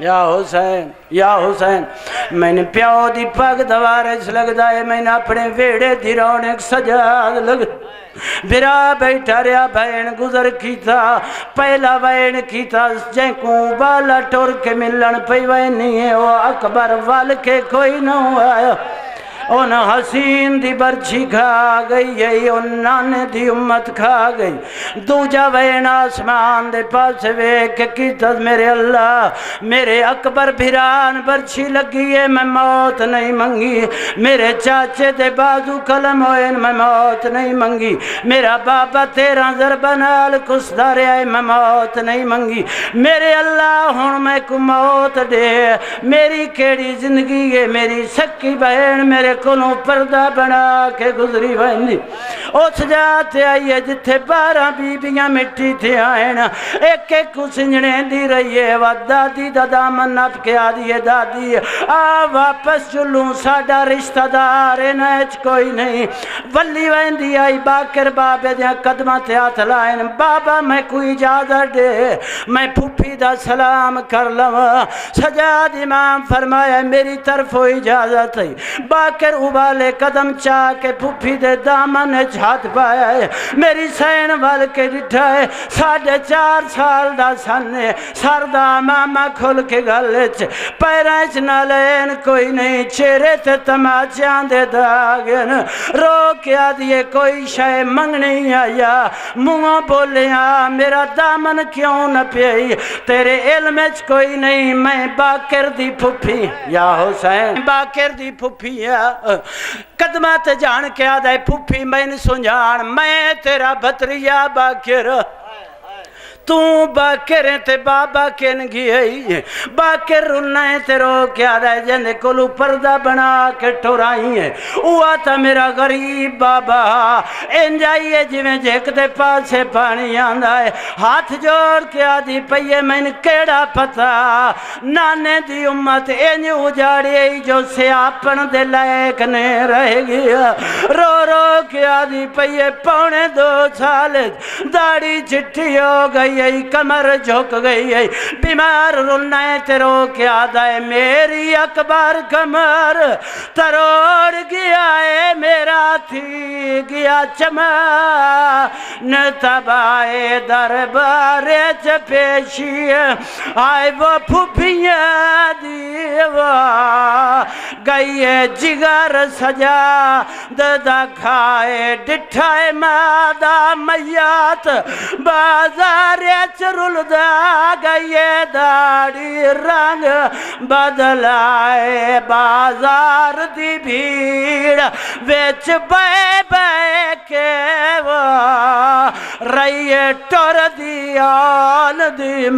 یا حسین میں نے پیو دی پگ دوارے سے لگ دائے میں نے اپنے ویڑے دی رونق سجاد لگ برا بیٹھا ریا بین گزر کی تھا پہلا بین کی تھا جائیں کو بالا ٹور کے ملن پہ وین نہیں ہے وہ اکبر وال کے کوئی نہ ہوا ان حسین دی برچی کھا گئی ہے ان نانے دی امت کھا گئی دوجا وین آسمان دے پاس ویک کی تھا میرے اللہ میرے اکبر بھیران برچی لگی ہے میں موت نہیں منگی میرے چاچے دے بازو کلم ہوئے میں موت نہیں منگی میرا بابا 13 ضربہ نال کسدا رہا ہے میں موت نہیں منگی میرے اللہ ہن میں کو موت دے میری کیڑی زندگی ہے میری سکی بہن میرے کلوں پردہ بنا کے گزری ویندی اس جاتے آئیے جتھے 12 بیبیاں مٹی تھے آئین ایک ایک کو سنجنے دی رہی ہے وہ دادی دا دامن نپ کے آدھی ہے دادی آ واپس چلوں ساڑا رشتہ دار نیچ کوئی نہیں ولی ویندی آئی باکر بابے دیا قدمہ تے ہاتھ لائن بابا میں کوئی اجازت دے میں پھوپھی دا سلام کر لوا سجاد امام فرمایا میری طرف اجازت ہے باکر ابالے قدم چاہ کے پھوپھی دے دامن ہاتھ پایا ہے میری سین وال کے ڈٹھا ہے 4.5 سال دا سنے سردہ ماما کھل کے گلچ پیرانچ نالین کوئی نہیں چہرے تے تماچیاں دے داگن رو کیا دیے کوئی شے منگ نہیں آیا منہ بولیا میرا دامن کیوں نہ پیئی تیرے علم کوئی نہیں میں باکر دی پھوپھی یا حسین باکر دی پھوپھی قدمات جان کے آدھے پھوپھی میں نے سنجان میں تیرا بھتریا باکر تو باکر تے بابا کن گئی باکر رنائیں تے رو کیا رہے جندے کلو پردہ بنا کے ٹورائی ہے ہوا تھا میرا غریب بابا انجائیے جویں جھک دے پاسے پانی آندھا ہے ہاتھ جوڑ کے آدھی پئیے میں نے کیڑا پتا نانے دی امت انج اجاڑی جو سیاپن دے لائق نے رہ گیا رو رو کے آدھی پئیے 2.25 سال داڑھی چٹھی ہو گئی کمر جھک گئی ہے بیمار رنائے تیرو کیا دائے میری اکبر کمر تروڑ گیا ہے میرا تھی گیا چما نتبائے دربار چپیشی آئے وہ پھوپیاں دیوا گئی ہے جگر سجا ددا کھائے ڈٹھائے مادہ میات بازار چرول دا گئی داڑی رنگ بدلائے بازار دی بھیڑ ویچ بے بے کے وہ رہی ٹور دی آل دی